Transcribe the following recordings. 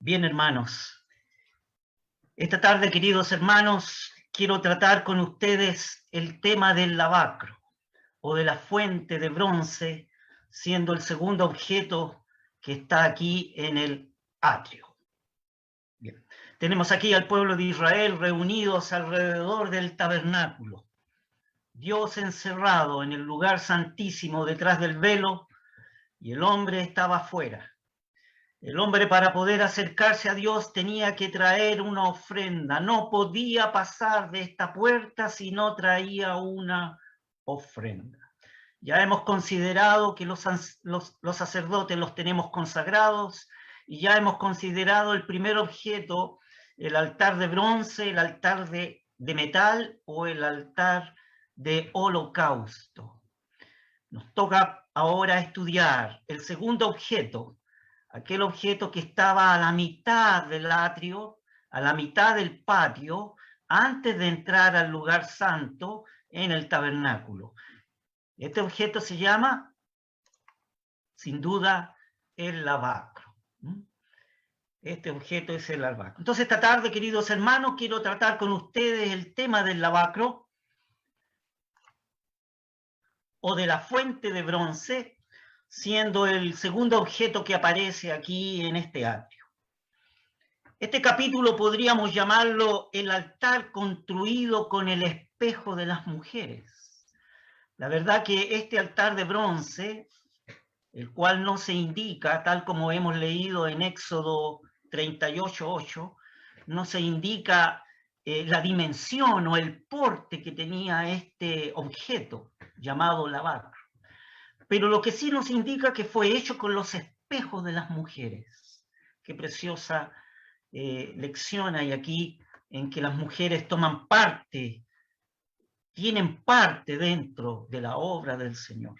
Bien, hermanos, esta tarde, queridos hermanos, quiero tratar con ustedes el tema del lavacro o de la fuente de bronce, siendo el segundo objeto que está aquí en el atrio. Bien. Tenemos aquí al pueblo de Israel reunidos alrededor del tabernáculo. Dios encerrado en el lugar santísimo detrás del velo y el hombre estaba afuera. El hombre, para poder acercarse a Dios, tenía que traer una ofrenda. No podía pasar de esta puerta si no traía una ofrenda. Ya hemos considerado que los sacerdotes los tenemos consagrados y ya hemos considerado el primer objeto, el altar de bronce, el altar de metal o el altar de holocausto. Nos toca ahora estudiar el segundo objeto, aquel objeto que estaba a la mitad del atrio, a la mitad del patio, antes de entrar al lugar santo en el tabernáculo. Este objeto se llama, sin duda, el lavacro. Este objeto es el lavacro. Entonces, esta tarde, queridos hermanos, quiero tratar con ustedes el tema del lavacro o de la fuente de bronce, siendo el segundo objeto que aparece aquí en este atrio. Este capítulo podríamos llamarlo el altar construido con el espejo de las mujeres. La verdad que este altar de bronce, el cual no se indica, tal como hemos leído en Éxodo 38:8, no se indica la dimensión o el porte que tenía este objeto llamado lavacro. Pero lo que sí nos indica que fue hecho con los espejos de las mujeres. Qué preciosa lección hay aquí en que las mujeres toman parte, tienen parte dentro de la obra del Señor.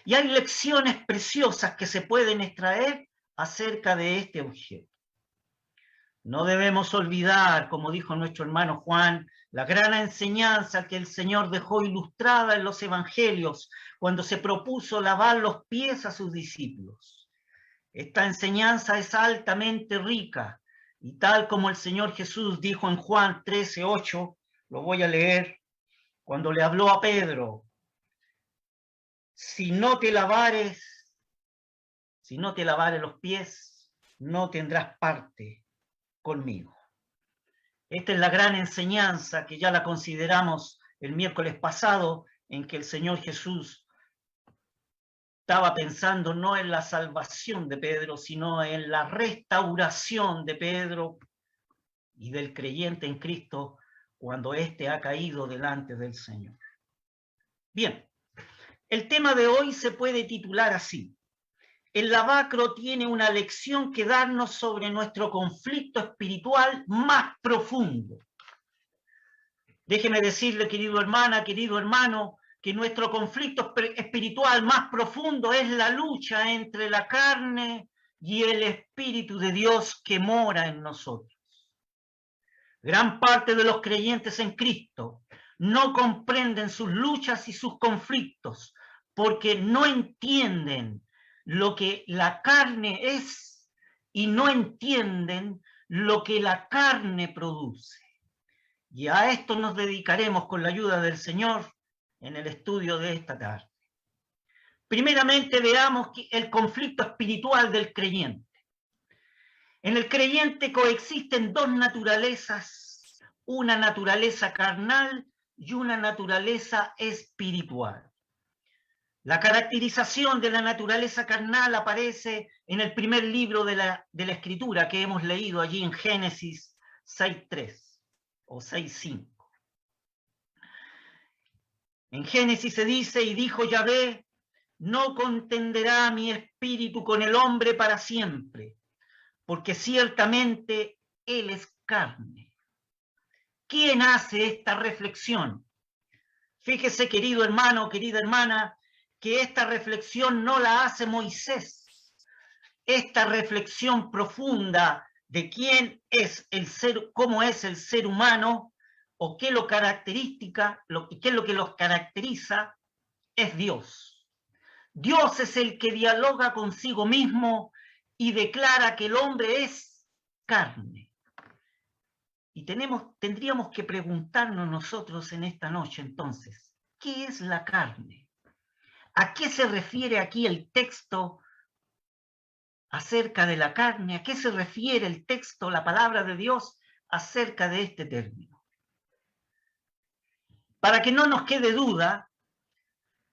Y hay lecciones preciosas que se pueden extraer acerca de este objeto. No debemos olvidar, como dijo nuestro hermano Juan, la gran enseñanza que el Señor dejó ilustrada en los evangelios cuando se propuso lavar los pies a sus discípulos. Esta enseñanza es altamente rica y tal como el Señor Jesús dijo en Juan 13:8, lo voy a leer, cuando le habló a Pedro: si no te lavares los pies, no tendrás parte conmigo. Esta es la gran enseñanza que ya la consideramos el miércoles pasado, en que el Señor Jesús estaba pensando no en la salvación de Pedro, sino en la restauración de Pedro y del creyente en Cristo cuando éste ha caído delante del Señor. Bien, el tema de hoy se puede titular así: el lavacro tiene una lección que darnos sobre nuestro conflicto espiritual más profundo. Déjeme decirle, querido hermana, querido hermano, que nuestro conflicto espiritual más profundo es la lucha entre la carne y el Espíritu de Dios que mora en nosotros. Gran parte de los creyentes en Cristo no comprenden sus luchas y sus conflictos porque no entienden lo que la carne es y no entienden lo que la carne produce. Y a esto nos dedicaremos con la ayuda del Señor en el estudio de esta tarde. Primeramente veamos el conflicto espiritual del creyente. En el creyente coexisten dos naturalezas, una naturaleza carnal y una naturaleza espiritual. La caracterización de la naturaleza carnal aparece en el primer libro de la Escritura que hemos leído allí en Génesis 6:3 o 6:5. En Génesis se dice: y dijo Yahvé, no contenderá mi espíritu con el hombre para siempre, porque ciertamente él es carne. ¿Quién hace esta reflexión? Fíjese, querido hermano, querida hermana, que esta reflexión no la hace Moisés. Esta reflexión profunda de quién es el ser, cómo es el ser humano, o qué lo caracteriza, qué es lo que los caracteriza, es Dios. Dios es el que dialoga consigo mismo y declara que el hombre es carne. Y tendríamos que preguntarnos nosotros en esta noche entonces, ¿qué es la carne? ¿A qué se refiere aquí el texto acerca de la carne? ¿A qué se refiere el texto, la palabra de Dios, acerca de este término? Para que no nos quede duda,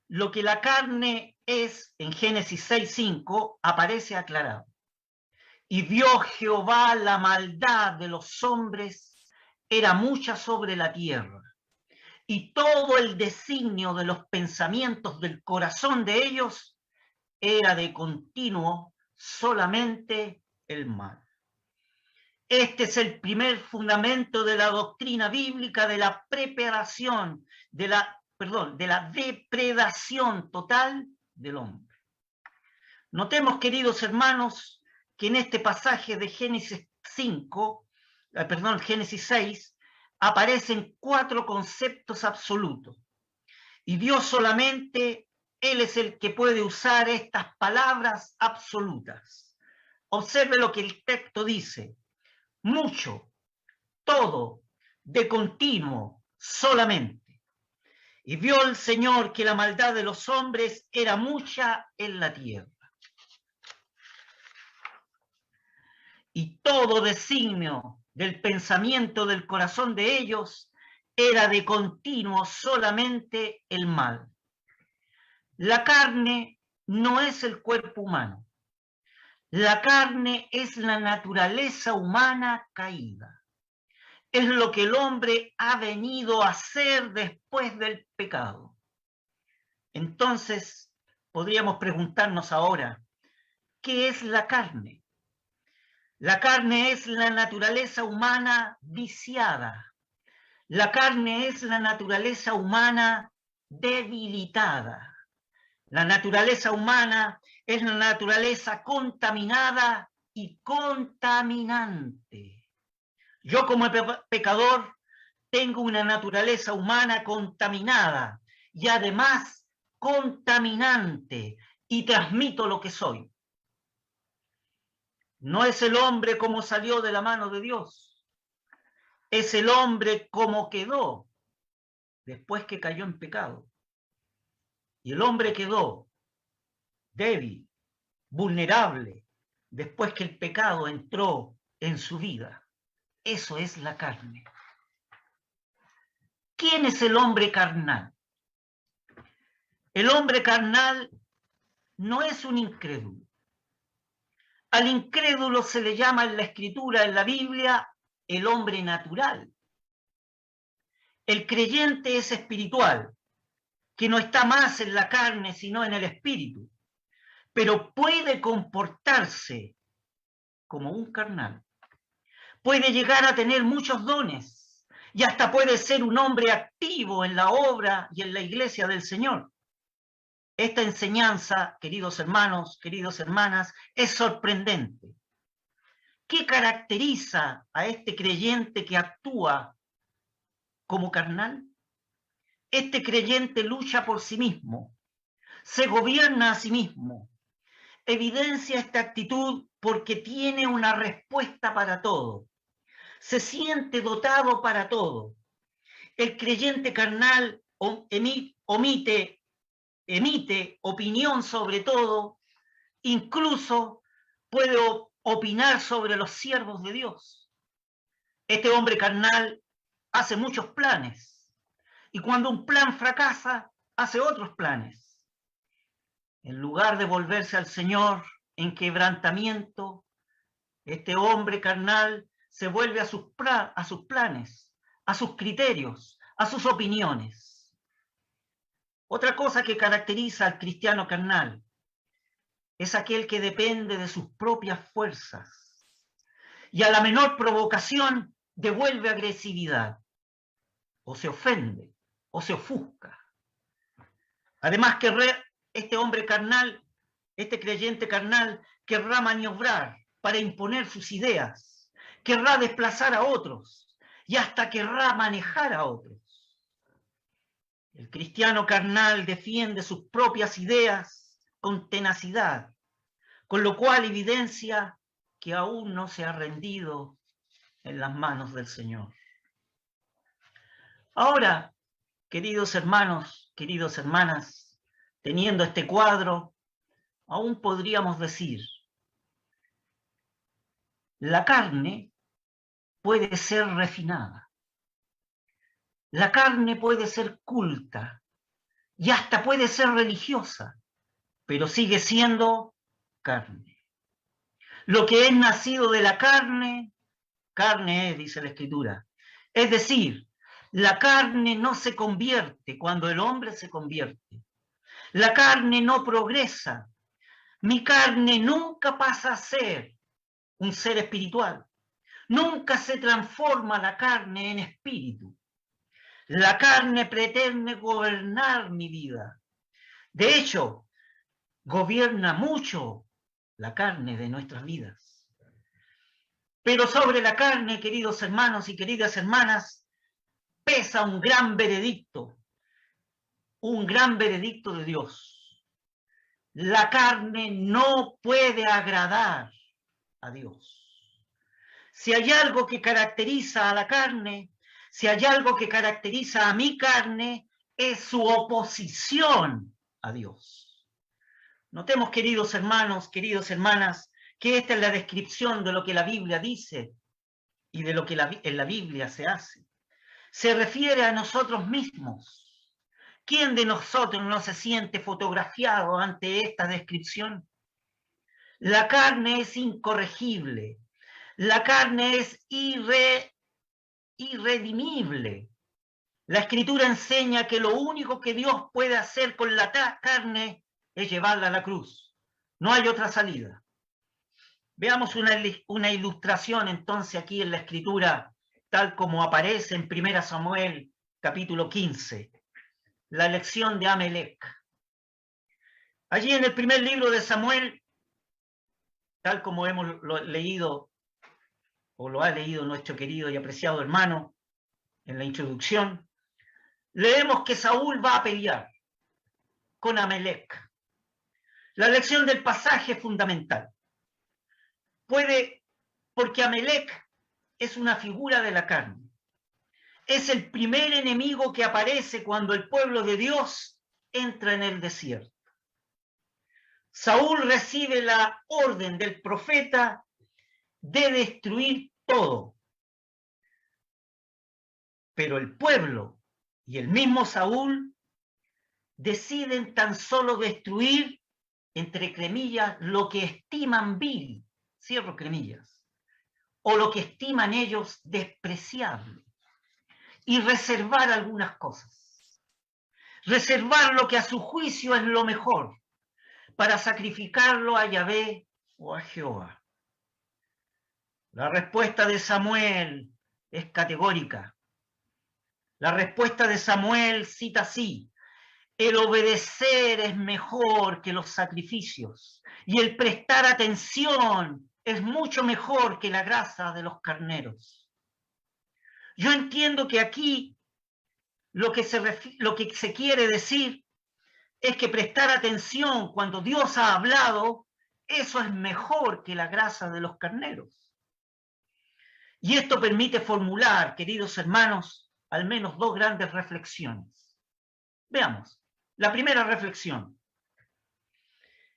lo que la carne es en Génesis 6:5 aparece aclarado. Y vio Jehová la maldad de los hombres era mucha sobre la tierra, y todo el designio de los pensamientos del corazón de ellos era de continuo solamente el mal. Este es el primer fundamento de la doctrina bíblica de la preparación, de la depredación total del hombre. Notemos, queridos hermanos, que en este pasaje de Génesis 6, aparecen 4 conceptos absolutos. Y Dios solamente, Él es el que puede usar estas palabras absolutas. Observe lo que el texto dice: mucho, todo, de continuo, solamente. Y vio el Señor que la maldad de los hombres era mucha en la tierra. Y todo designio del pensamiento del corazón de ellos era de continuo solamente el mal. La carne no es el cuerpo humano. La carne es la naturaleza humana caída. Es lo que el hombre ha venido a hacer después del pecado. Entonces, podríamos preguntarnos ahora, ¿qué es la carne? La carne es la naturaleza humana viciada. La carne es la naturaleza humana debilitada. La naturaleza humana es la naturaleza contaminada y contaminante. Yo como pecador tengo una naturaleza humana contaminada y además contaminante, y transmito lo que soy. No es el hombre como salió de la mano de Dios, es el hombre como quedó después que cayó en pecado. Y el hombre quedó débil, vulnerable, después que el pecado entró en su vida. Eso es la carne. ¿Quién es el hombre carnal? El hombre carnal no es un incrédulo. Al incrédulo se le llama en la Escritura, en la Biblia, el hombre natural. El creyente es espiritual, que no está más en la carne, sino en el espíritu, pero puede comportarse como un carnal. Puede llegar a tener muchos dones y hasta puede ser un hombre activo en la obra y en la iglesia del Señor. Esta enseñanza, queridos hermanos, queridas hermanas, es sorprendente. ¿Qué caracteriza a este creyente que actúa como carnal? Este creyente lucha por sí mismo, se gobierna a sí mismo, evidencia esta actitud porque tiene una respuesta para todo, se siente dotado para todo. El creyente carnal emite opinión sobre todo, incluso puede opinar sobre los siervos de Dios. Este hombre carnal hace muchos planes, y cuando un plan fracasa, hace otros planes. En lugar de volverse al Señor en quebrantamiento, este hombre carnal se vuelve a sus planes, a sus criterios, a sus opiniones. Otra cosa que caracteriza al cristiano carnal es aquel que depende de sus propias fuerzas y a la menor provocación devuelve agresividad, o se ofende, o se ofusca. Además, este hombre carnal, este creyente carnal, querrá maniobrar para imponer sus ideas, querrá desplazar a otros y hasta querrá manejar a otros. El cristiano carnal defiende sus propias ideas con tenacidad, con lo cual evidencia que aún no se ha rendido en las manos del Señor. Ahora, queridos hermanos, queridas hermanas, teniendo este cuadro, aún podríamos decir, la carne puede ser refinada, la carne puede ser culta y hasta puede ser religiosa, pero sigue siendo carne. Lo que es nacido de la carne, carne es, dice la Escritura. Es decir, la carne no se convierte cuando el hombre se convierte. La carne no progresa. Mi carne nunca pasa a ser un ser espiritual. Nunca se transforma la carne en espíritu. La carne pretende gobernar mi vida. De hecho, gobierna mucho la carne de nuestras vidas. Pero sobre la carne, queridos hermanos y queridas hermanas, pesa un gran veredicto de Dios. La carne no puede agradar a Dios. Si hay algo que caracteriza a la carne, si hay algo que caracteriza a mi carne, es su oposición a Dios. Notemos, queridos hermanos, queridas hermanas, que esta es la descripción de lo que la Biblia dice y de lo que en la Biblia se hace. Se refiere a nosotros mismos. ¿Quién de nosotros no se siente fotografiado ante esta descripción? La carne es incorregible. La carne es irredimible. La Escritura enseña que lo único que Dios puede hacer con la carne es llevarla a la cruz. No hay otra salida. Veamos una ilustración entonces aquí en la Escritura, tal como aparece en 1 Samuel capítulo 15, la elección de Amelec. Allí en el primer libro de Samuel, tal como hemos leído, o lo ha leído nuestro querido y apreciado hermano en la introducción, leemos que Saúl va a pelear con Amelec. La lección del pasaje es fundamental. Porque Amelec es una figura de la carne. Es el primer enemigo que aparece cuando el pueblo de Dios entra en el desierto. Saúl recibe la orden del profeta de destruir todo. Pero el pueblo y el mismo Saúl deciden tan solo destruir, entre comillas, lo que estiman vil, cierro comillas, o lo que estiman ellos despreciable, y reservar algunas cosas. Reservar lo que a su juicio es lo mejor, para sacrificarlo a Yahvé o a Jehová. La respuesta de Samuel es categórica. La respuesta de Samuel cita así: el obedecer es mejor que los sacrificios, y el prestar atención es mucho mejor que la grasa de los carneros. Yo entiendo que aquí lo que se quiere decir es que prestar atención cuando Dios ha hablado, eso es mejor que la grasa de los carneros. Y esto permite formular, queridos hermanos, al menos dos grandes reflexiones. Veamos. La primera reflexión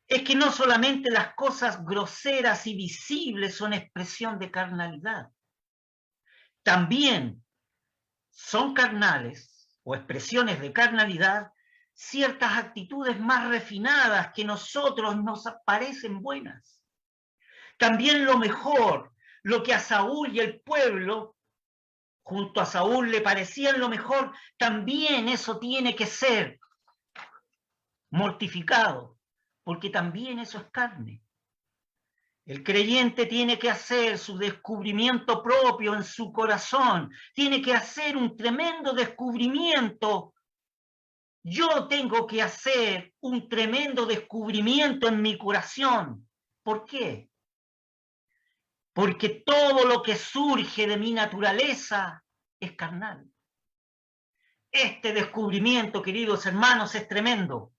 es que no solamente las cosas groseras y visibles son expresión de carnalidad, también son carnales o expresiones de carnalidad ciertas actitudes más refinadas que nosotros nos parecen buenas. También lo mejor, lo que a Saúl y el pueblo, junto a Saúl, le parecían lo mejor, también eso tiene que ser mortificado, porque también eso es carne. El creyente tiene que hacer su descubrimiento propio en su corazón, tiene que hacer un tremendo descubrimiento. Yo tengo que hacer un tremendo descubrimiento en mi corazón. ¿Por qué? Porque todo lo que surge de mi naturaleza es carnal. Este descubrimiento, queridos hermanos, es tremendo.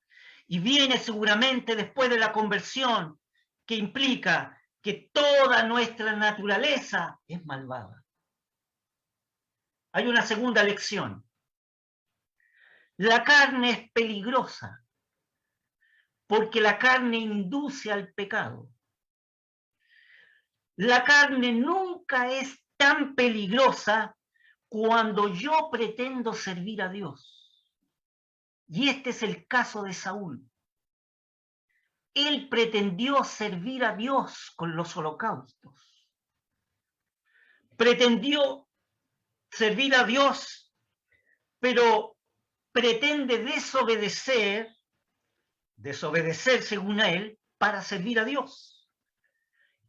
Y viene seguramente después de la conversión, que implica que toda nuestra naturaleza es malvada. Hay una segunda lección. La carne es peligrosa porque la carne induce al pecado. La carne nunca es tan peligrosa cuando yo pretendo servir a Dios. Y este es el caso de Saúl. Él pretendió servir a Dios con los holocaustos. Pretendió servir a Dios, pero pretende desobedecer según él, para servir a Dios.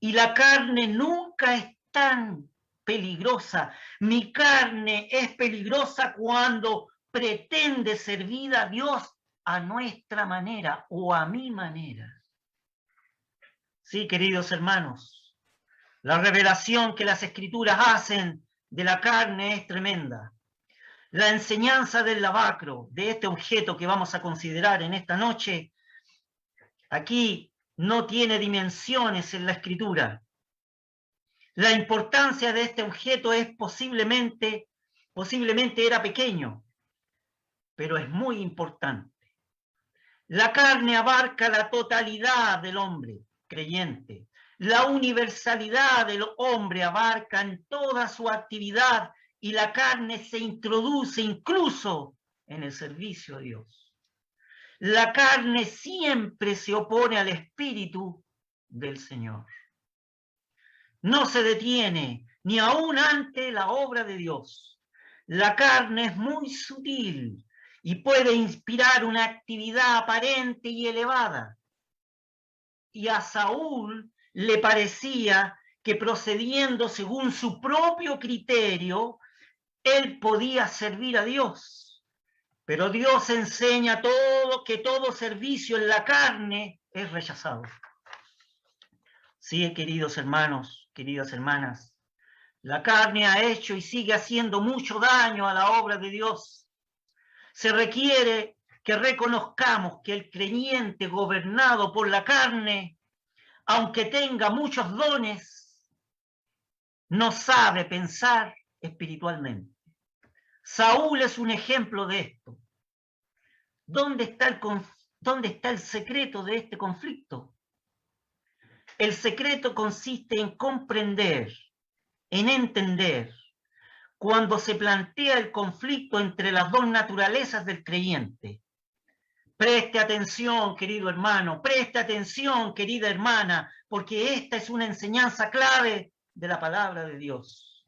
Y la carne nunca es tan peligrosa. Mi carne es peligrosa cuando pretende servir a Dios a nuestra manera o a mi manera. Sí, queridos hermanos, la revelación que las Escrituras hacen de la carne es tremenda. La enseñanza del lavacro, de este objeto que vamos a considerar en esta noche, aquí no tiene dimensiones en la Escritura. La importancia de este objeto es posiblemente era pequeño, pero es muy importante. La carne abarca la totalidad del hombre creyente. La universalidad del hombre abarca en toda su actividad y la carne se introduce incluso en el servicio a Dios. La carne siempre se opone al Espíritu del Señor. No se detiene ni aún ante la obra de Dios. La carne es muy sutil y puede inspirar una actividad aparente y elevada. Y a Saúl le parecía que procediendo según su propio criterio, él podía servir a Dios. Pero Dios enseña que todo servicio en la carne es rechazado. Sí, queridos hermanos, queridas hermanas, la carne ha hecho y sigue haciendo mucho daño a la obra de Dios. Se requiere que reconozcamos que el creyente gobernado por la carne, aunque tenga muchos dones, no sabe pensar espiritualmente. Saúl es un ejemplo de esto. ¿Dónde está el secreto de este conflicto? El secreto consiste en comprender, en entender, cuando se plantea el conflicto entre las dos naturalezas del creyente. Preste atención, querido hermano, preste atención, querida hermana, porque esta es una enseñanza clave de la palabra de Dios.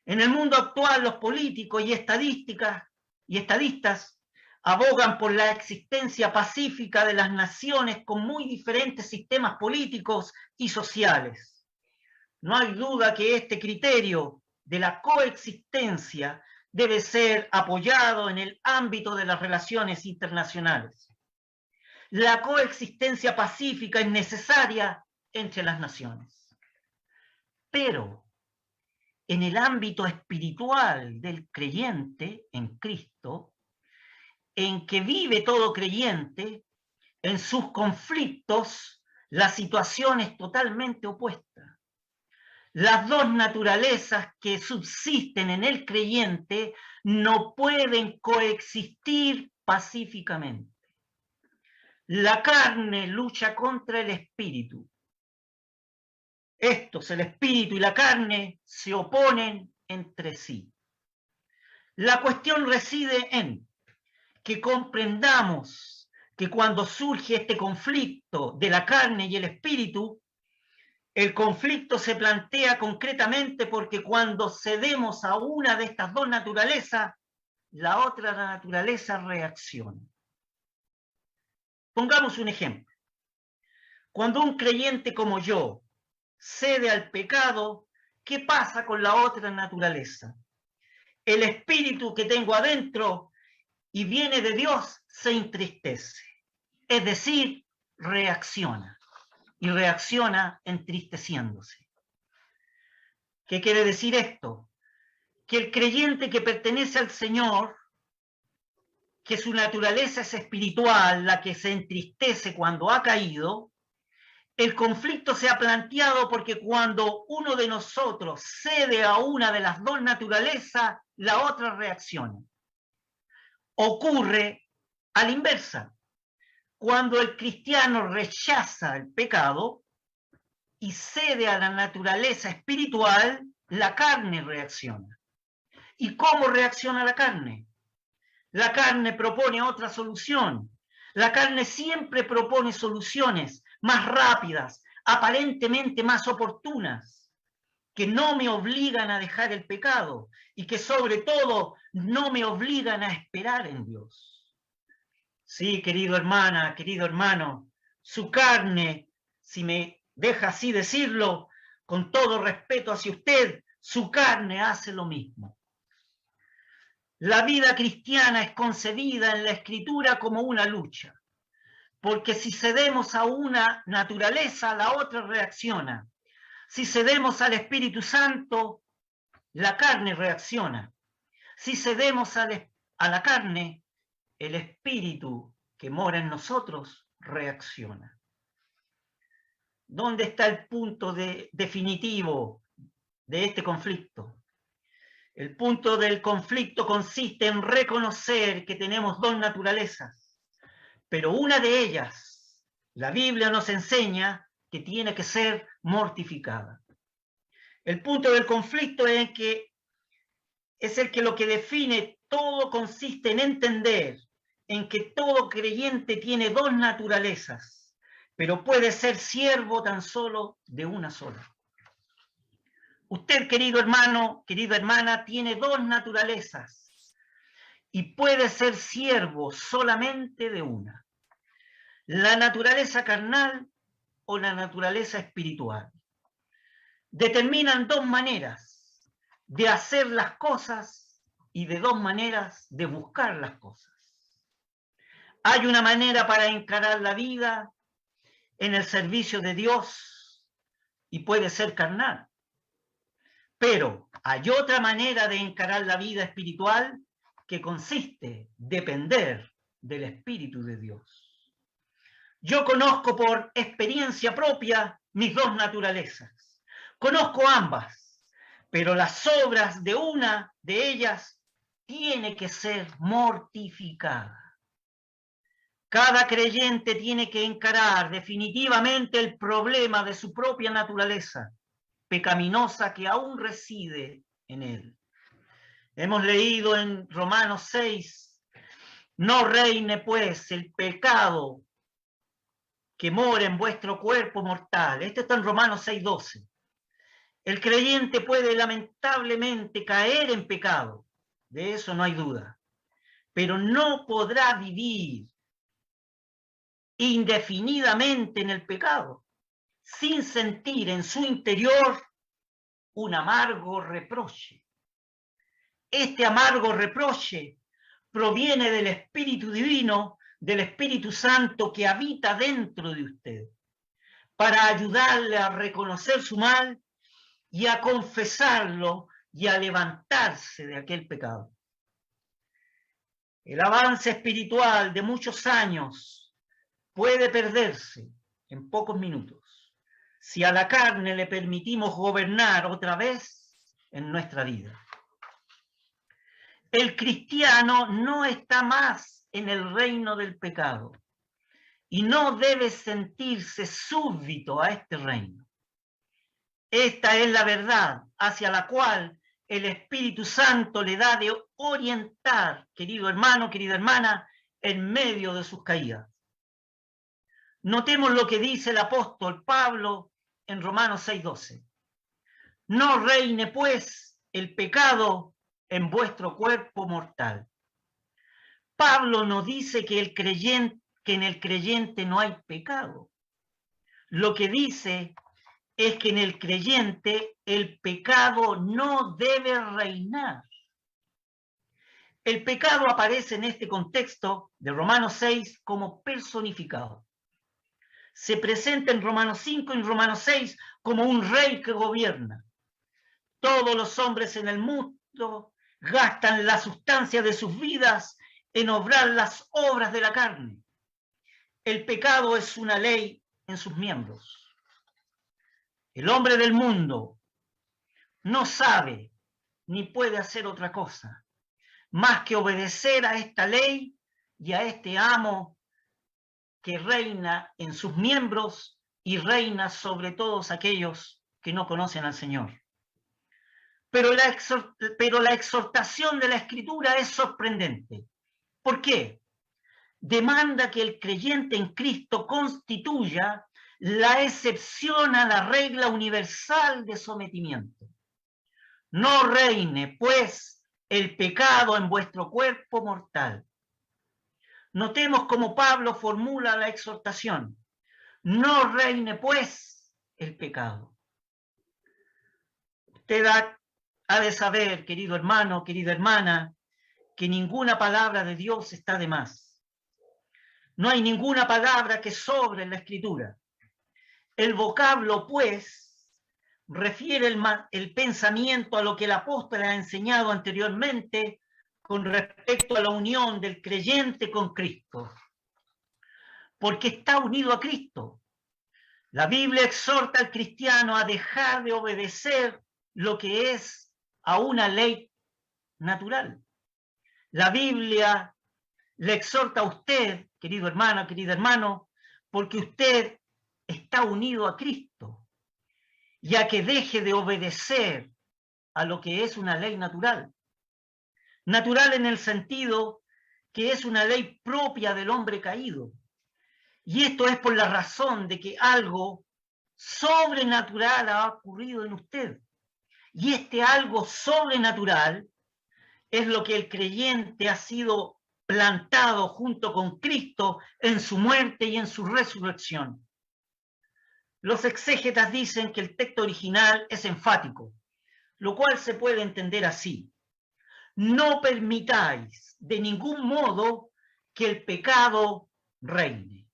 En el mundo actual, los políticos y estadistas abogan por la existencia pacífica de las naciones con muy diferentes sistemas políticos y sociales. No hay duda que este criterio de la coexistencia debe ser apoyado en el ámbito de las relaciones internacionales. La coexistencia pacífica es necesaria entre las naciones. Pero en el ámbito espiritual del creyente en Cristo, en que vive todo creyente, en sus conflictos, la situación es totalmente opuesta. Las dos naturalezas que subsisten en el creyente no pueden coexistir pacíficamente. La carne lucha contra el espíritu. Estos, el espíritu y la carne, se oponen entre sí. La cuestión reside en que comprendamos que cuando surge este conflicto de la carne y el espíritu, el conflicto se plantea concretamente porque cuando cedemos a una de estas dos naturalezas, la otra naturaleza reacciona. Pongamos un ejemplo. Cuando un creyente como yo cede al pecado, ¿qué pasa con la otra naturaleza? El espíritu que tengo adentro y viene de Dios se entristece. Es decir, reacciona. Y reacciona entristeciéndose. ¿Qué quiere decir esto? Que el creyente que pertenece al Señor, que su naturaleza es espiritual, la que se entristece cuando ha caído, El conflicto se ha planteado porque cuando uno de nosotros cede a una de las dos naturalezas, la otra reacciona. Ocurre a la inversa. Cuando el cristiano rechaza el pecado y cede a la naturaleza espiritual, la carne reacciona. ¿Y cómo reacciona la carne? La carne propone otra solución. La carne siempre propone soluciones más rápidas, aparentemente más oportunas, que no me obligan a dejar el pecado y que sobre todo no me obligan a esperar en Dios. Sí, querido hermana, querido hermano, su carne, si me deja así decirlo, con todo respeto hacia usted, su carne hace lo mismo. La vida cristiana es concebida en la Escritura como una lucha, porque si cedemos a una naturaleza, la otra reacciona. Si cedemos al Espíritu Santo, la carne reacciona. Si cedemos a la carne, el Espíritu que mora en nosotros reacciona. ¿Dónde está el punto definitivo de este conflicto? El punto del conflicto consiste en reconocer que tenemos dos naturalezas, pero una de ellas, la Biblia nos enseña que tiene que ser mortificada. El punto del conflicto es el que lo que define todo consiste en entender en que todo creyente tiene dos naturalezas, pero puede ser siervo tan solo de una sola. Usted, querido hermano, querida hermana, tiene dos naturalezas y puede ser siervo solamente de una. La naturaleza carnal o la naturaleza espiritual. Determinan dos maneras de hacer las cosas y de dos maneras de buscar las cosas. Hay una manera para encarar la vida en el servicio de Dios y puede ser carnal. Pero hay otra manera de encarar la vida espiritual que consiste en depender del Espíritu de Dios. Yo conozco por experiencia propia mis dos naturalezas. Conozco ambas, pero las obras de una de ellas tiene que ser mortificada. Cada creyente tiene que encarar definitivamente el problema de su propia naturaleza pecaminosa que aún reside en él. Hemos leído en Romanos 6, no reine pues el pecado que mora en vuestro cuerpo mortal. Esto está en Romanos 6:12. El creyente puede lamentablemente caer en pecado, de eso no hay duda, pero no podrá vivir indefinidamente en el pecado sin sentir en su interior un amargo reproche. Este amargo reproche proviene del Espíritu Divino, del Espíritu Santo que habita dentro de usted, para ayudarle a reconocer su mal y a confesarlo y a levantarse de aquel pecado. El avance espiritual de muchos años puede perderse en pocos minutos si a la carne le permitimos gobernar otra vez en nuestra vida. El cristiano no está más en el reino del pecado y no debe sentirse súbdito a este reino. Esta es la verdad hacia la cual el Espíritu Santo le da de orientar, querido hermano, querida hermana, en medio de sus caídas. Notemos lo que dice el apóstol Pablo en Romanos 6:12. No reine pues el pecado en vuestro cuerpo mortal. Pablo no dice que en el creyente no hay pecado. Lo que dice es que en el creyente el pecado no debe reinar. El pecado aparece en este contexto de Romanos 6 como personificado. Se presenta en Romanos 5 y en Romanos 6 como un rey que gobierna. Todos los hombres en el mundo gastan la sustancia de sus vidas en obrar las obras de la carne. El pecado es una ley en sus miembros. El hombre del mundo no sabe ni puede hacer otra cosa más que obedecer a esta ley y a este amo que reina en sus miembros y reina sobre todos aquellos que no conocen al Señor. Pero la exhortación de la Escritura es sorprendente. ¿Por qué? Demanda que el creyente en Cristo constituya la excepción a la regla universal de sometimiento. No reine, pues, el pecado en vuestro cuerpo mortal. Notemos cómo Pablo formula la exhortación. No reine, pues, el pecado. Usted ha de saber, querido hermano, querida hermana, que ninguna palabra de Dios está de más. No hay ninguna palabra que sobre en la Escritura. El vocablo, pues, refiere el pensamiento a lo que el apóstol ha enseñado anteriormente con respecto a la unión del creyente con Cristo. Porque está unido a Cristo. La Biblia exhorta al cristiano a dejar de obedecer lo que es a una ley natural. La Biblia le exhorta a usted, querido hermano, querido hermano, porque usted está unido a Cristo, ya que deje de obedecer a lo que es una ley natural. Natural en el sentido que es una ley propia del hombre caído. Y esto es por la razón de que algo sobrenatural ha ocurrido en usted. Y este algo sobrenatural es lo que el creyente ha sido plantado junto con Cristo en su muerte y en su resurrección. Los exégetas dicen que el texto original es enfático, lo cual se puede entender así. No permitáis de ningún modo que el pecado reine.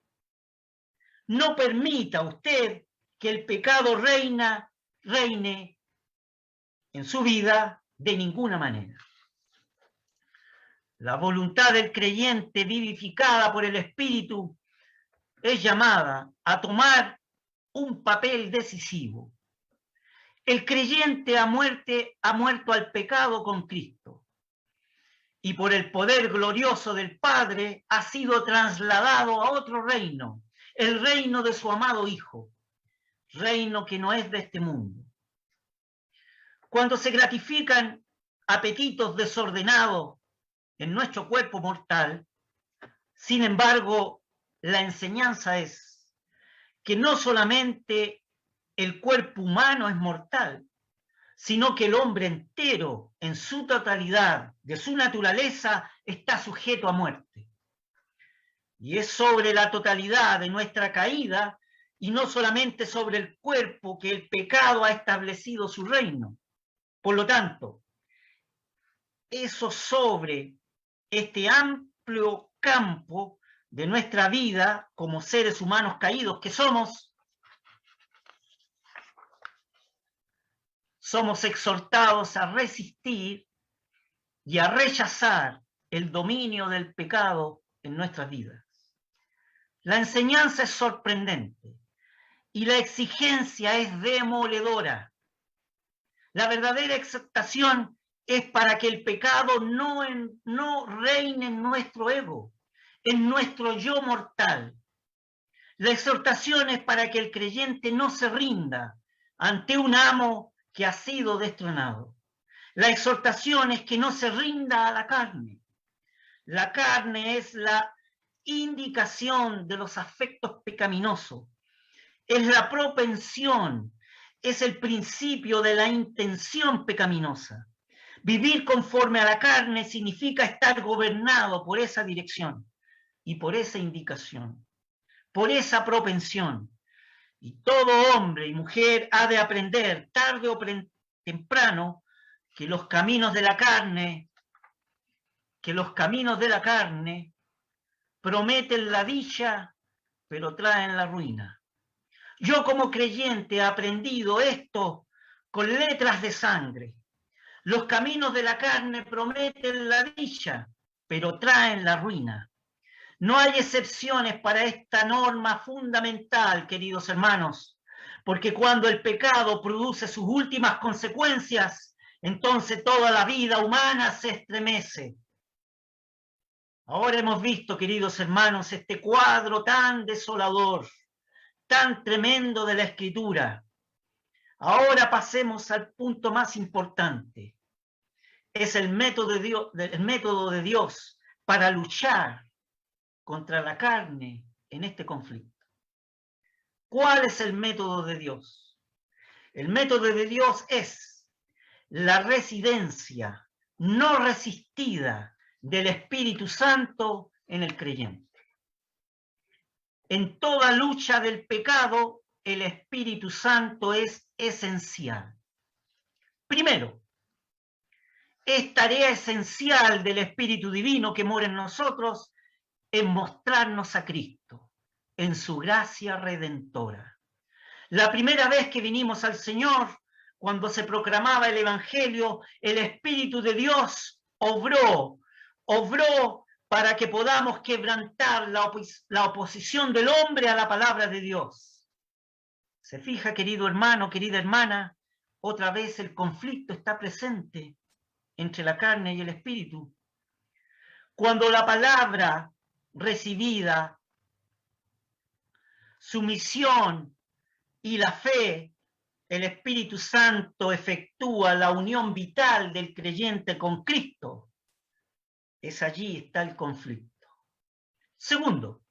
No permita usted que el pecado reine en su vida de ninguna manera. La voluntad del creyente vivificada por el Espíritu es llamada a tomar un papel decisivo. El creyente ha muerto al pecado con Cristo y por el poder glorioso del Padre ha sido trasladado a otro reino, el reino de su amado Hijo, reino que no es de este mundo. Cuando se gratifican apetitos desordenados en nuestro cuerpo mortal, sin embargo, la enseñanza es que no solamente el cuerpo humano es mortal, sino que el hombre entero, en su totalidad, de su naturaleza, está sujeto a muerte. Y es sobre la totalidad de nuestra caída, y no solamente sobre el cuerpo, que el pecado ha establecido su reino. Por lo tanto, eso sobre este amplio campo de nuestra vida como seres humanos caídos que somos exhortados a resistir y a rechazar el dominio del pecado en nuestras vidas. La enseñanza es sorprendente y la exigencia es demoledora. La verdadera exhortación es para que el pecado no reine en nuestro ego, en nuestro yo mortal. La exhortación es para que el creyente no se rinda ante un amo que ha sido destronado. La exhortación es que no se rinda a la carne. La carne es la indicación de los afectos pecaminosos. Es la propensión, es el principio de la intención pecaminosa. Vivir conforme a la carne significa estar gobernado por esa dirección y por esa indicación, por esa propensión. Y todo hombre y mujer ha de aprender tarde o temprano que los caminos de la carne prometen la dicha, pero traen la ruina. Yo como creyente he aprendido esto con letras de sangre. Los caminos de la carne prometen la dicha, pero traen la ruina. No hay excepciones para esta norma fundamental, queridos hermanos, Porque cuando el pecado produce sus últimas consecuencias, entonces toda la vida humana se estremece. Ahora hemos visto, queridos hermanos, este cuadro tan desolador, tan tremendo de la Escritura. Ahora pasemos al punto más importante. Es el método de Dios para luchar contra la carne en este conflicto. ¿Cuál es el método de Dios? El método de Dios es la residencia no resistida del Espíritu Santo en el creyente. En toda lucha del pecado, el Espíritu Santo es esencial. Primero, es tarea esencial del Espíritu Divino que mora en nosotros en mostrarnos a Cristo, en su gracia redentora. La primera vez que vinimos al Señor, cuando se proclamaba el Evangelio, el Espíritu de Dios obró para que podamos quebrantar la oposición del hombre a la palabra de Dios. Se fija, querido hermano, querida hermana, otra vez el conflicto está presente entre la carne y el espíritu. Cuando la palabra recibida, su misión y la fe, el Espíritu Santo efectúa la unión vital del creyente con Cristo, es allí está el conflicto. Segundo,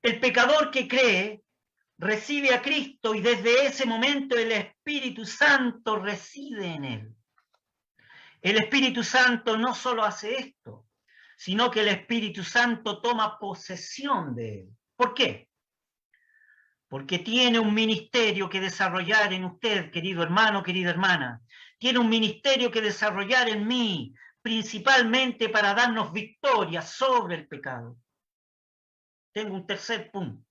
el pecador que cree recibe a Cristo y desde ese momento el Espíritu Santo reside en él. El Espíritu Santo no solo hace esto, sino que el Espíritu Santo toma posesión de él. ¿Por qué? Porque tiene un ministerio que desarrollar en usted, querido hermano, querida hermana. Tiene un ministerio que desarrollar en mí, principalmente para darnos victoria sobre el pecado. Tengo un tercer punto.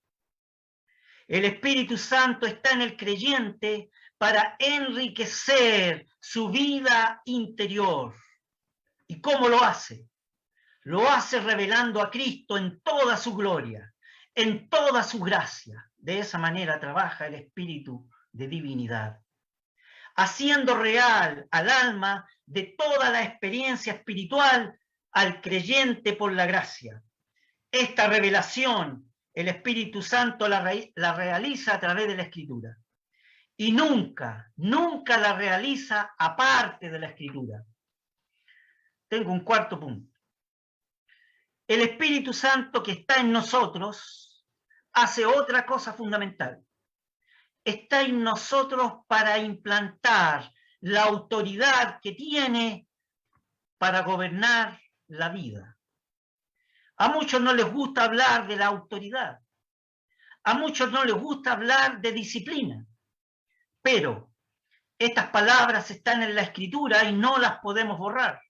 El Espíritu Santo está en el creyente para enriquecer su vida interior. ¿Y cómo lo hace? Lo hace revelando a Cristo en toda su gloria, en toda su gracia. De esa manera trabaja el Espíritu de divinidad, haciendo real al alma de toda la experiencia espiritual al creyente por la gracia. Esta revelación el Espíritu Santo la realiza a través de la Escritura. Y nunca la realiza aparte de la Escritura. Tengo un cuarto punto. El Espíritu Santo que está en nosotros hace otra cosa fundamental. Está en nosotros para implantar la autoridad que tiene para gobernar la vida. A muchos no les gusta hablar de la autoridad. A muchos no les gusta hablar de disciplina. Pero estas palabras están en la Escritura y no las podemos borrar.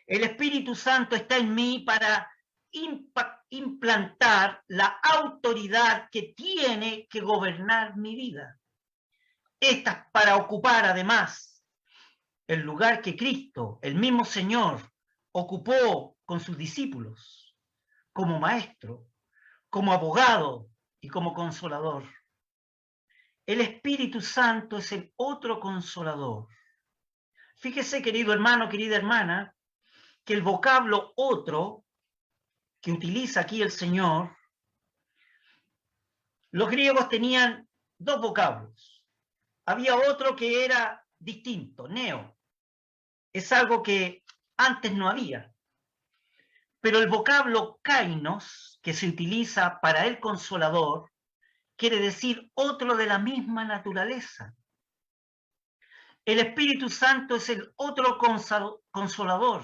El Espíritu Santo está en mí para implantar la autoridad que tiene que gobernar mi vida. Esta para ocupar además el lugar que Cristo, el mismo Señor, ocupó con sus discípulos, como maestro, como abogado y como consolador. El Espíritu Santo es el otro consolador. Fíjese, querido hermano, querida hermana, que el vocablo otro que utiliza aquí el Señor, los griegos tenían dos vocablos. Había otro que era distinto, neo. Es algo que antes no había. Pero el vocablo kainos, que se utiliza para el consolador, quiere decir otro de la misma naturaleza. El Espíritu Santo es el otro consolador,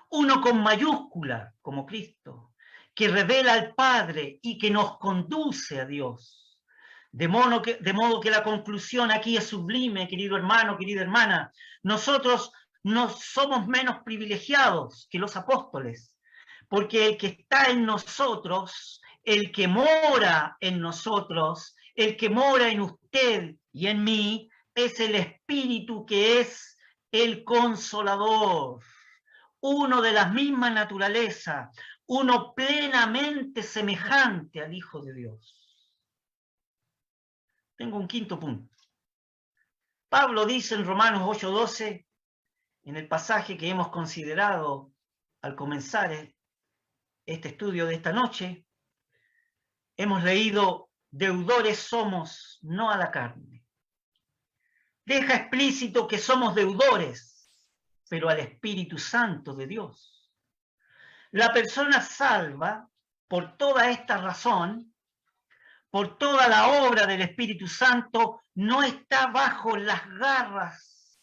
uno con mayúscula, como Cristo, que revela al Padre y que nos conduce a Dios. De modo que la conclusión aquí es sublime, querido hermano, querida hermana. Nosotros no somos menos privilegiados que los apóstoles, porque el que está en nosotros, el que mora en nosotros, el que mora en usted y en mí, es el Espíritu que es el Consolador, uno de la misma naturaleza, uno plenamente semejante al Hijo de Dios. tengo un quinto punto. Pablo dice en Romanos 8:12, en el pasaje que hemos considerado al comenzar este estudio de esta noche, hemos leído: deudores somos, no a la carne. Deja explícito que somos deudores, pero al Espíritu Santo de Dios. La persona salva, por toda esta razón, por toda la obra del Espíritu Santo, no está bajo las garras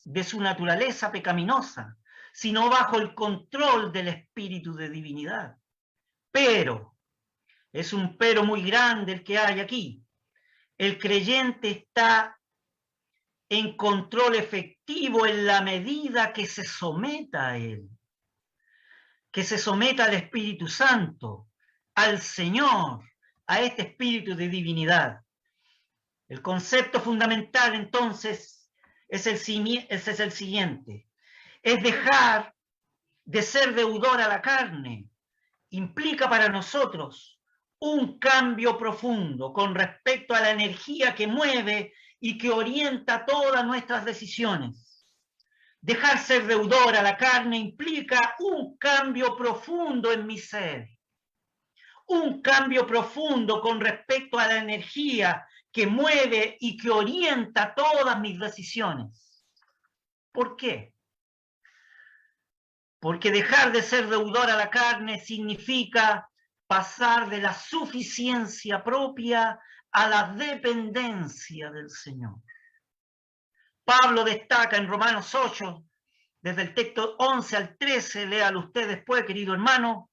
de su naturaleza pecaminosa, sino bajo el control del Espíritu de divinidad. Pero, es un pero muy grande el que hay aquí, el creyente está en control efectivo en la medida que se someta a Él, que se someta al Espíritu Santo, al Señor, a este Espíritu de divinidad. El concepto fundamental entonces es el siguiente: es dejar de ser deudor a la carne. Implica para nosotros un cambio profundo con respecto a la energía que mueve y que orienta todas nuestras decisiones. Dejar ser deudor a la carne implica un cambio profundo en mi ser, un cambio profundo con respecto a la energía que mueve y que orienta todas mis decisiones. ¿Por qué? Porque dejar de ser deudor a la carne significa pasar de la suficiencia propia a la dependencia del Señor. Pablo destaca en Romanos 8, desde el texto 11 al 13, léalo usted después, querido hermano,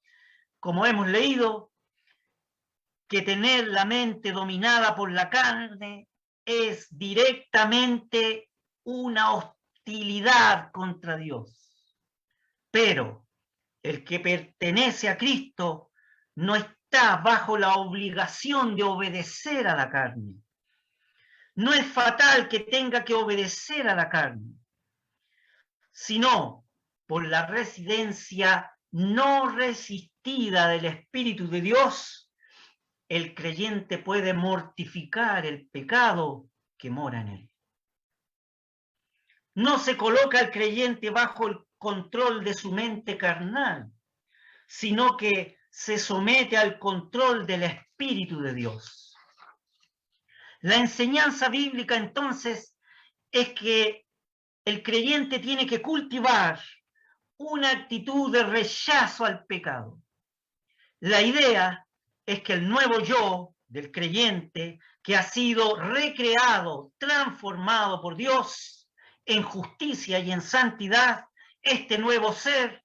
como hemos leído, que tener la mente dominada por la carne es directamente una hostilidad contra Dios. Pero el que pertenece a Cristo no está bajo la obligación de obedecer a la carne. No es fatal que tenga que obedecer a la carne, sino por la residencia no resistida del Espíritu de Dios, el creyente puede mortificar el pecado que mora en él. No se coloca el creyente bajo el control de su mente carnal, sino que se somete al control del Espíritu de Dios. La enseñanza bíblica entonces es que el creyente tiene que cultivar una actitud de rechazo al pecado. La idea es que el nuevo yo del creyente, que ha sido recreado, transformado por Dios en justicia y en santidad, este nuevo ser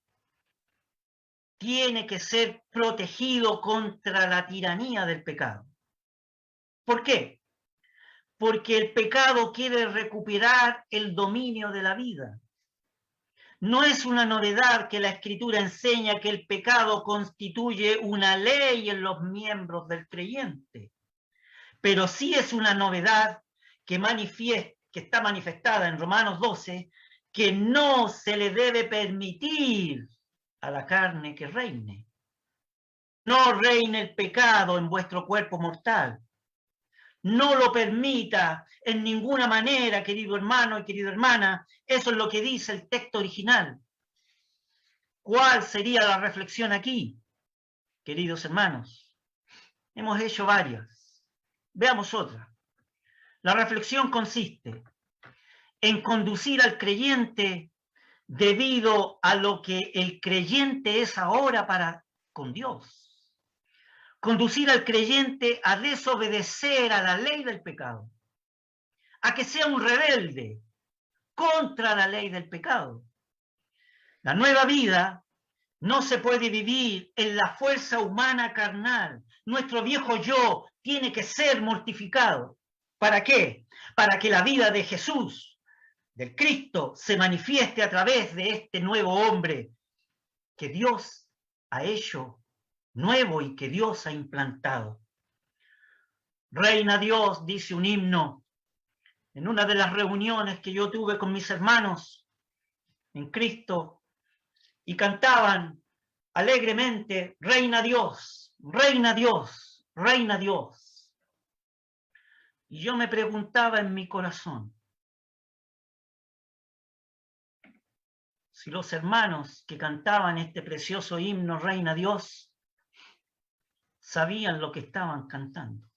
tiene que ser protegido contra la tiranía del pecado. ¿Por qué? Porque el pecado quiere recuperar el dominio de la vida. No es una novedad que la Escritura enseña que el pecado constituye una ley en los miembros del creyente, pero sí es una novedad que está manifestada en Romanos 12, que no se le debe permitir a la carne que reine. No reine el pecado en vuestro cuerpo mortal. No lo permita en ninguna manera, querido hermano y querida hermana. Eso es lo que dice el texto original. ¿Cuál sería la reflexión aquí, queridos hermanos? Hemos hecho varias. Veamos otra. La reflexión consiste en conducir al creyente debido a lo que el creyente es ahora para con Dios. Conducir al creyente a desobedecer a la ley del pecado, a que sea un rebelde contra la ley del pecado. La nueva vida no se puede vivir en la fuerza humana carnal. Nuestro viejo yo tiene que ser mortificado. ¿Para qué? Para que la vida de Jesús, del Cristo, se manifieste a través de este nuevo hombre que Dios ha hecho nuevo y que Dios ha implantado. Reina Dios, dice un himno en una de las reuniones que yo tuve con mis hermanos en Cristo, y cantaban alegremente: reina Dios, reina Dios, reina Dios. Y yo me preguntaba en mi corazón, si los hermanos que cantaban este precioso himno Reina Dios sabían lo que estaban cantando.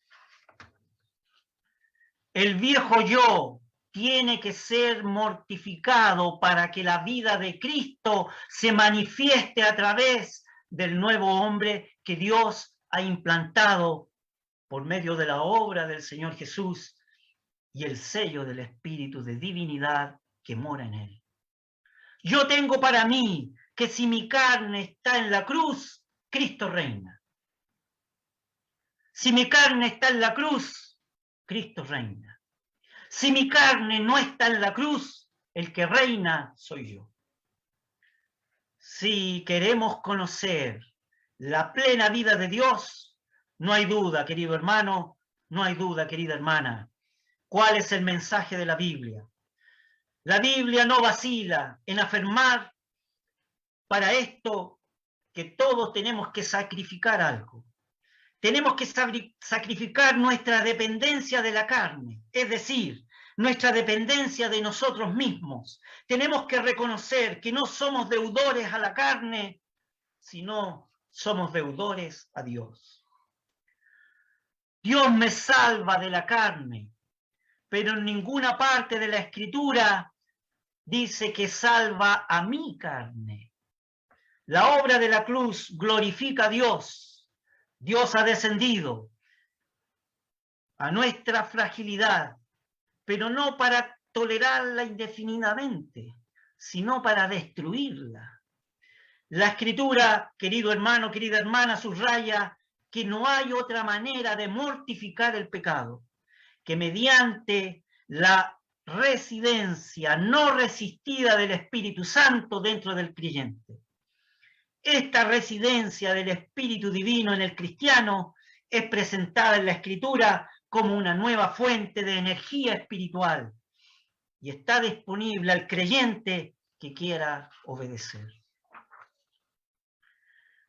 El viejo yo tiene que ser mortificado para que la vida de Cristo se manifieste a través del nuevo hombre que Dios ha implantado por medio de la obra del Señor Jesús y el sello del Espíritu de divinidad que mora en él. Yo tengo para mí que si mi carne está en la cruz, Cristo reina. Si mi carne está en la cruz, Cristo reina. Si mi carne no está en la cruz, el que reina soy yo. Si queremos conocer la plena vida de Dios, no hay duda, querido hermano, no hay duda, querida hermana. ¿Cuál es el mensaje de la Biblia? La Biblia no vacila en afirmar para esto que todos tenemos que sacrificar algo. Tenemos que sacrificar nuestra dependencia de la carne, es decir, nuestra dependencia de nosotros mismos. Tenemos que reconocer que no somos deudores a la carne, sino somos deudores a Dios. Dios me salva de la carne, pero en ninguna parte de la Escritura dice que salva a mi carne. La obra de la cruz glorifica a Dios. Dios ha descendido a nuestra fragilidad, pero no para tolerarla indefinidamente, sino para destruirla. La Escritura, querido hermano, querida hermana, subraya que no hay otra manera de mortificar el pecado que mediante la residencia no resistida del Espíritu Santo dentro del creyente. Esta residencia del Espíritu Divino en el cristiano es presentada en la Escritura como una nueva fuente de energía espiritual y está disponible al creyente que quiera obedecer.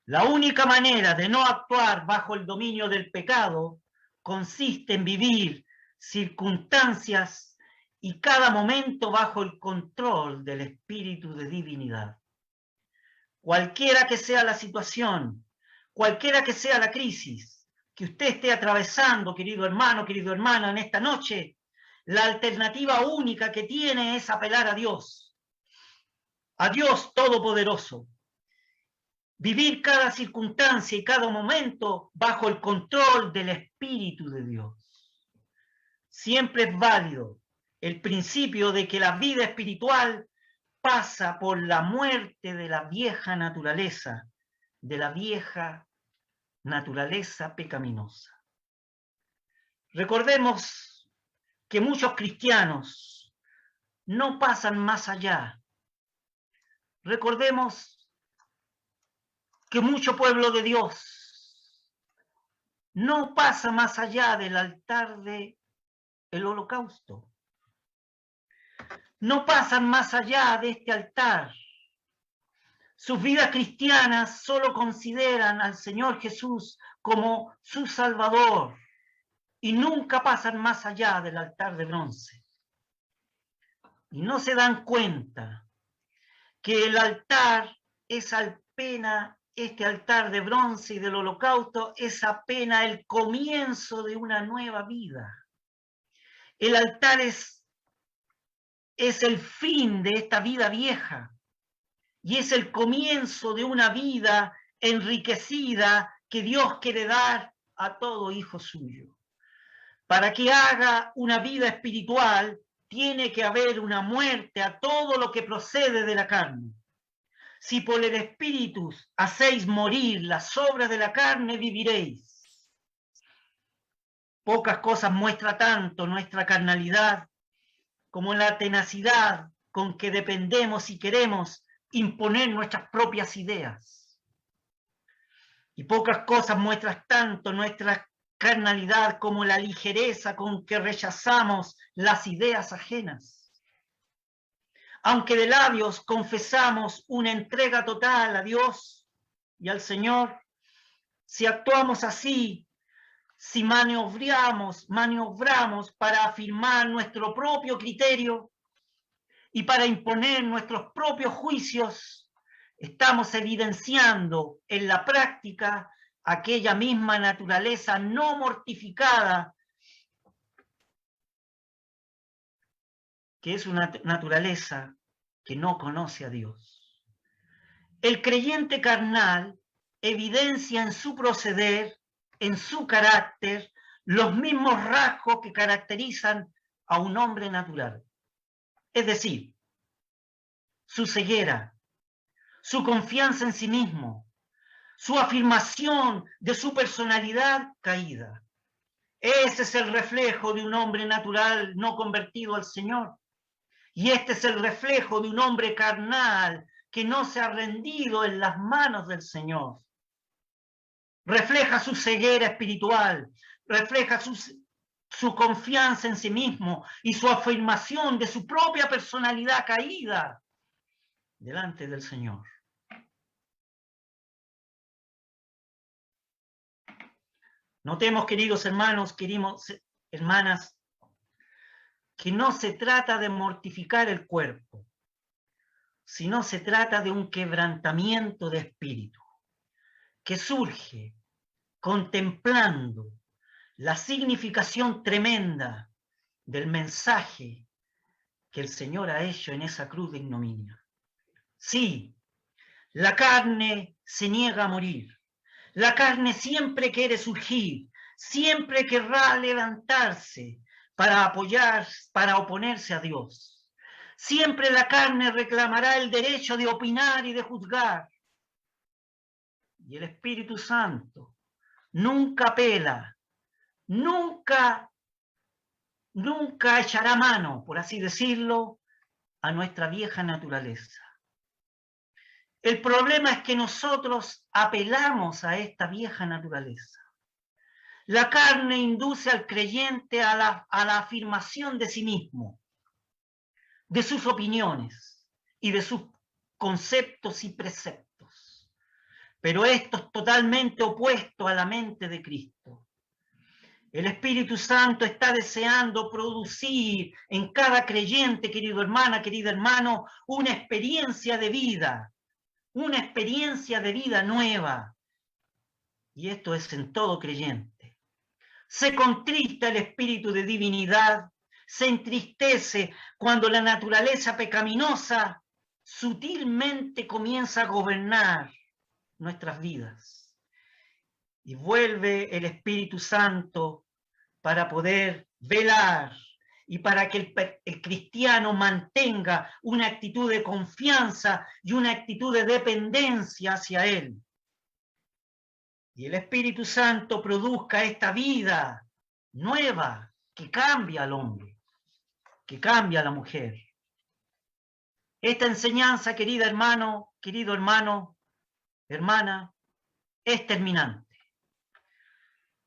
La única manera de no actuar bajo el dominio del pecado consiste en vivir circunstancias y cada momento bajo el control del Espíritu de divinidad. Cualquiera que sea la situación, cualquiera que sea la crisis que usted esté atravesando, querido hermano, querida hermana, en esta noche, la alternativa única que tiene es apelar a Dios Todopoderoso. Vivir cada circunstancia y cada momento bajo el control del Espíritu de Dios. Siempre es válido el principio de que la vida espiritual pasa por la muerte de la vieja naturaleza, pecaminosa. Recordemos que muchos cristianos no pasan más allá. Recordemos que mucho pueblo de Dios no pasa más allá del altar del holocausto. No pasan más allá de este altar. Sus vidas cristianas solo consideran al Señor Jesús como su Salvador y nunca pasan más allá del altar de bronce. Y no se dan cuenta que el altar es apenas, este altar de bronce y del holocausto es apenas el comienzo de una nueva vida. El altar es el fin de esta vida vieja y es el comienzo de una vida enriquecida que Dios quiere dar a todo hijo suyo. Para que haga una vida espiritual, tiene que haber una muerte a todo lo que procede de la carne. Si por el Espíritu hacéis morir las obras de la carne, viviréis. Pocas cosas muestra tanto nuestra carnalidad como la tenacidad con que dependemos y queremos imponer nuestras propias ideas. Y pocas cosas muestran tanto nuestra carnalidad como la ligereza con que rechazamos las ideas ajenas. Aunque de labios confesamos una entrega total a Dios y al Señor, si actuamos así, si maniobramos para afirmar nuestro propio criterio y para imponer nuestros propios juicios, estamos evidenciando en la práctica aquella misma naturaleza no mortificada, que es una naturaleza que no conoce a Dios. El creyente carnal evidencia en su proceder, en su carácter, los mismos rasgos que caracterizan a un hombre natural. Es decir, su ceguera, su confianza en sí mismo, su afirmación de su personalidad caída. Ese es el reflejo de un hombre natural no convertido al Señor. Y este es el reflejo de un hombre carnal que no se ha rendido en las manos del Señor. Refleja su ceguera espiritual, refleja su confianza en sí mismo y su afirmación de su propia personalidad caída delante del Señor. Notemos, queridos hermanos, queridas hermanas, que no se trata de mortificar el cuerpo, sino se trata de un quebrantamiento de espíritu que surge contemplando la significación tremenda del mensaje que el Señor ha hecho en esa cruz de ignominia. Sí, la carne se niega a morir. La carne siempre quiere surgir, siempre querrá levantarse para apoyar, para oponerse a Dios. Siempre la carne reclamará el derecho de opinar y de juzgar. Y el Espíritu Santo nunca apela, nunca echará mano, por así decirlo, a nuestra vieja naturaleza. El problema es que nosotros apelamos a esta vieja naturaleza. La carne induce al creyente a la afirmación de sí mismo, de sus opiniones y de sus conceptos y preceptos. Pero esto es totalmente opuesto a la mente de Cristo. El Espíritu Santo está deseando producir en cada creyente, querido hermana, querido hermano, una experiencia de vida nueva. Y esto es en todo creyente. Se contrista el espíritu de divinidad, se entristece cuando la naturaleza pecaminosa sutilmente comienza a gobernar nuestras vidas. Y vuelve el Espíritu Santo para poder velar y para que el cristiano mantenga una actitud de confianza y una actitud de dependencia hacia Él. Y el Espíritu Santo produzca esta vida nueva que cambia al hombre, que cambia a la mujer. Esta enseñanza, querido hermano, hermana, es terminante.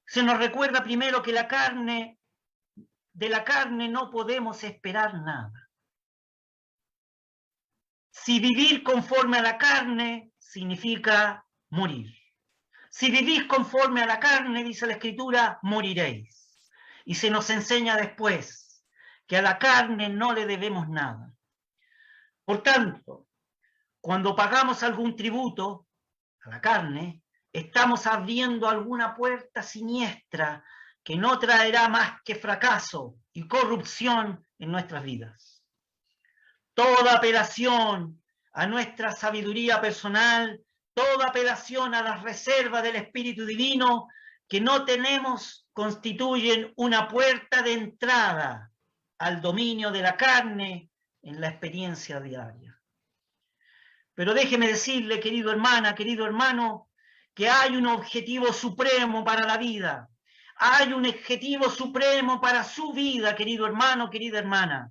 Se nos recuerda primero que de la carne no podemos esperar nada. Si vivir conforme a la carne significa morir. Si vivís conforme a la carne, dice la Escritura, moriréis. Y se nos enseña después que a la carne no le debemos nada. Por tanto, cuando pagamos algún tributo a la carne, estamos abriendo alguna puerta siniestra que no traerá más que fracaso y corrupción en nuestras vidas. Toda apelación a nuestra sabiduría personal, toda apelación a las reservas del Espíritu Divino que no tenemos, constituyen una puerta de entrada al dominio de la carne en la experiencia diaria. Pero déjeme decirle, querido hermana, querido hermano, que hay un objetivo supremo para la vida. Hay un objetivo supremo para su vida, querido hermano, querida hermana.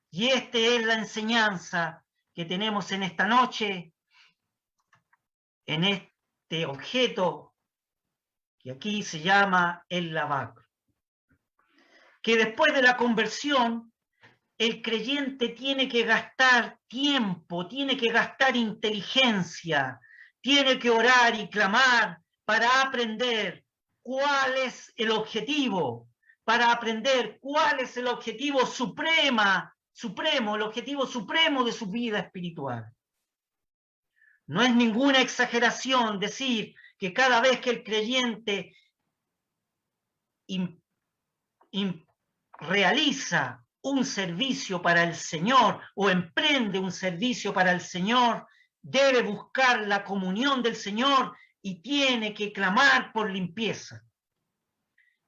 Y esta es la enseñanza que tenemos en esta noche, en este objeto que aquí se llama el lavacro. Que después de la conversión, el creyente tiene que gastar tiempo, tiene que gastar inteligencia, tiene que orar y clamar para aprender cuál es el objetivo, para aprender cuál es el objetivo supremo, el objetivo supremo de su vida espiritual. No es ninguna exageración decir que cada vez que el creyente realiza un servicio para el Señor o emprende un servicio para el Señor, debe buscar la comunión del Señor y tiene que clamar por limpieza.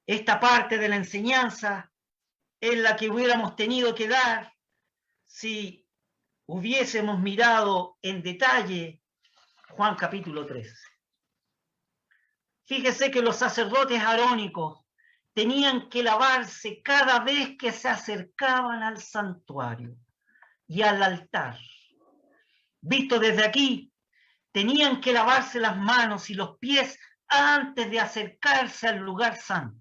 Esta parte de la enseñanza es la que hubiéramos tenido que dar si hubiésemos mirado en detalle Juan capítulo 13. Fíjese que los sacerdotes arónicos tenían que lavarse cada vez que se acercaban al santuario y al altar. Visto desde aquí, tenían que lavarse las manos y los pies antes de acercarse al lugar santo.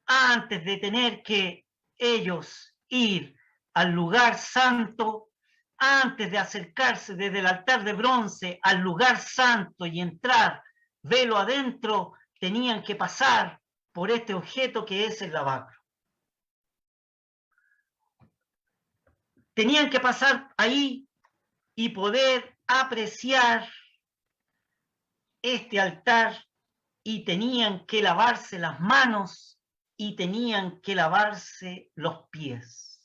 Antes de tener que ellos ir al lugar santo, antes de acercarse desde el altar de bronce al lugar santo y entrar velo adentro, tenían que pasar por este objeto que es el lavacro. Tenían que pasar ahí y poder apreciar este altar y tenían que lavarse las manos y tenían que lavarse los pies.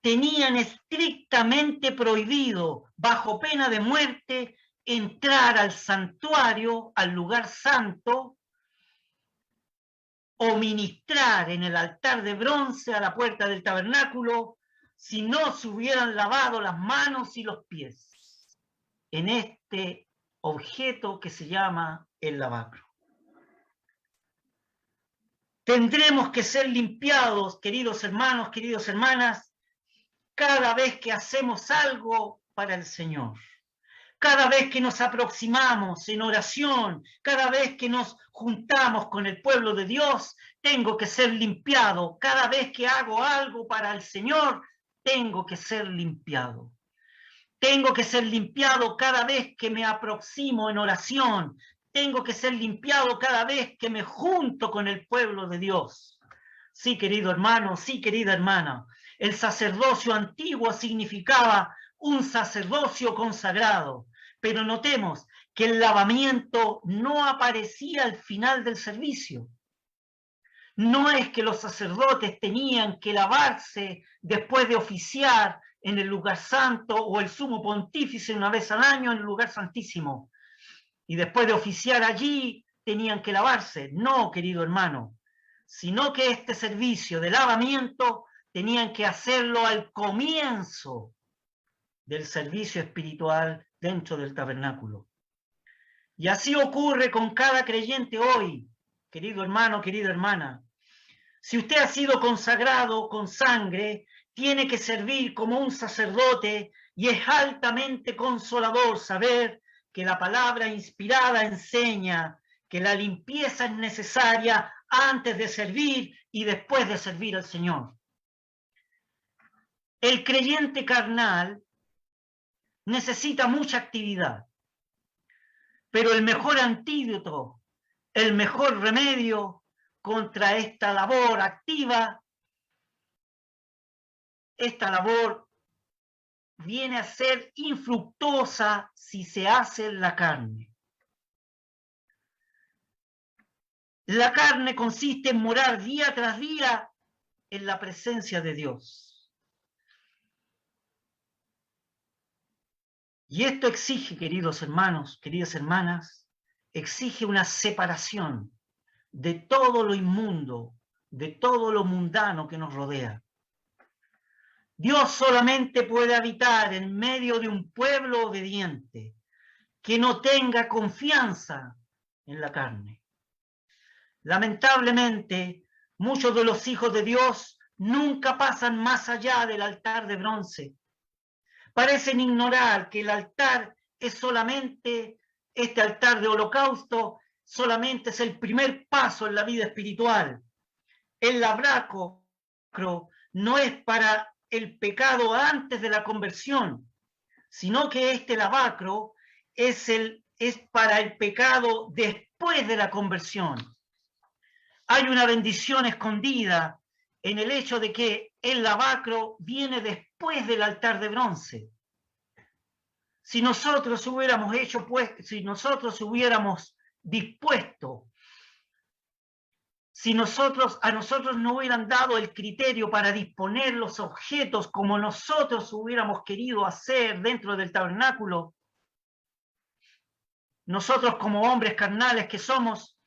Tenían estrictamente prohibido, bajo pena de muerte, entrar al santuario, al lugar santo, o ministrar en el altar de bronce a la puerta del tabernáculo, si no se hubieran lavado las manos y los pies en este objeto que se llama el lavacro. Tendremos que ser limpiados, queridos hermanos, queridas hermanas, cada vez que hacemos algo para el Señor. Cada vez que nos aproximamos en oración, cada vez que nos juntamos con el pueblo de Dios, tengo que ser limpiado. Cada vez que hago algo para el Señor, tengo que ser limpiado. Tengo que ser limpiado cada vez que me aproximo en oración. Tengo que ser limpiado cada vez que me junto con el pueblo de Dios. Sí, querido hermano, sí, querida hermana. El sacerdocio antiguo significaba un sacerdocio consagrado. Pero notemos que el lavamiento no aparecía al final del servicio. No es que los sacerdotes tenían que lavarse después de oficiar en el lugar santo o el sumo pontífice una vez al año en el lugar santísimo. Y después de oficiar allí tenían que lavarse. No, querido hermano, sino que este servicio de lavamiento tenían que hacerlo al comienzo del servicio espiritual dentro del tabernáculo. Y así ocurre con cada creyente hoy, querido hermano, querida hermana. Si usted ha sido consagrado con sangre, tiene que servir como un sacerdote y es altamente consolador saber que la palabra inspirada enseña que la limpieza es necesaria antes de servir y después de servir al Señor. El creyente carnal necesita mucha actividad, pero el mejor antídoto, el mejor remedio contra esta labor activa, esta labor viene a ser infructuosa si se hace en la carne. La carne consiste en morar día tras día en la presencia de Dios. Y esto exige, queridos hermanos, queridas hermanas, exige una separación de todo lo inmundo, de todo lo mundano que nos rodea. Dios solamente puede habitar en medio de un pueblo obediente que no tenga confianza en la carne. Lamentablemente, muchos de los hijos de Dios nunca pasan más allá del altar de bronce. Parecen ignorar que el altar es solamente, este altar de holocausto, solamente es el primer paso en la vida espiritual. El lavacro no es para el pecado antes de la conversión, sino que este lavacro es para el pecado después después de la conversión. Hay una bendición escondida en el hecho de que el lavacro viene después del altar de bronce. Si nosotros hubiéramos dispuesto, si a nosotros no hubieran dado el criterio para disponer los objetos como nosotros hubiéramos querido hacer dentro del tabernáculo, nosotros como hombres carnales que somos,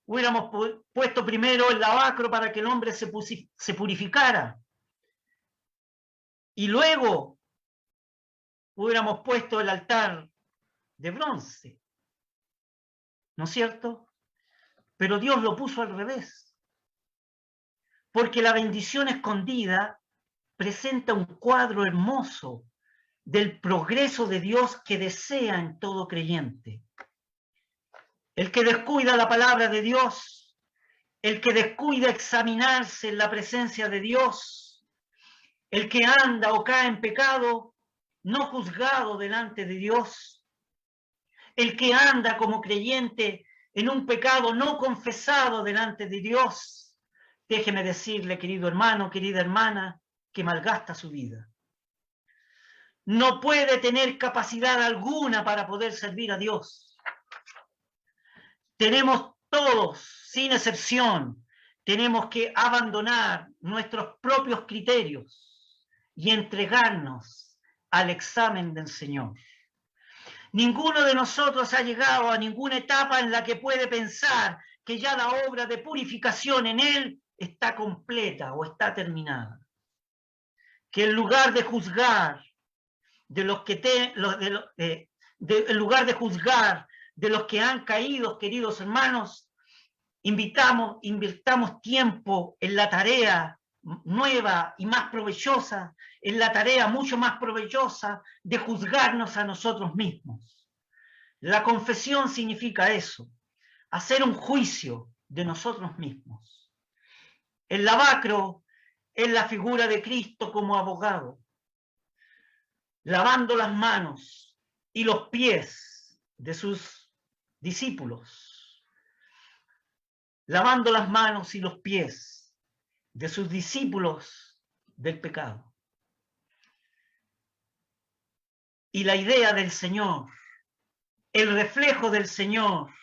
hubiéramos puesto primero el lavacro para que el hombre se purificara. Y luego hubiéramos puesto el altar de bronce. ¿No es cierto? Pero Dios lo puso al revés. Porque la bendición escondida presenta un cuadro hermoso del progreso de Dios que desea en todo creyente. El que descuida la palabra de Dios, el que descuida examinarse en la presencia de Dios, el que anda o cae en pecado, no juzgado delante de Dios, el que anda como creyente en un pecado no confesado delante de Dios, déjeme decirle, querido hermano, querida hermana, que malgasta su vida. No puede tener capacidad alguna para poder servir a Dios. Tenemos todos, sin excepción, tenemos que abandonar nuestros propios criterios y entregarnos al examen del Señor. Ninguno de nosotros ha llegado a ninguna etapa en la que puede pensar que ya la obra de purificación en Él está completa o está terminada. Que en lugar de juzgar de los que en lugar de juzgar de los que han caído, queridos hermanos, invirtamos tiempo en la tarea nueva y más provechosa, en la tarea mucho más provechosa de juzgarnos a nosotros mismos. La confesión significa eso, hacer un juicio de nosotros mismos. El lavacro es la figura de Cristo como abogado, lavando las manos y los pies de sus discípulos, lavando las manos y los pies de sus discípulos del pecado. Y la idea del Señor, el reflejo del Señor,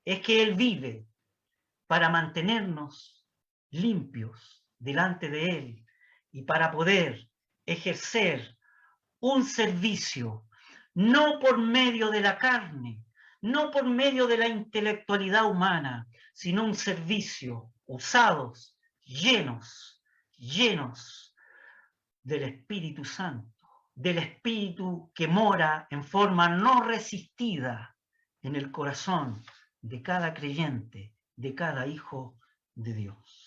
es que Él vive para mantenernos limpios delante de Él y para poder ejercer un servicio, no por medio de la carne, no por medio de la intelectualidad humana, sino un servicio usados, llenos del Espíritu Santo, del Espíritu que mora en forma no resistida en el corazón de cada creyente, de cada hijo de Dios.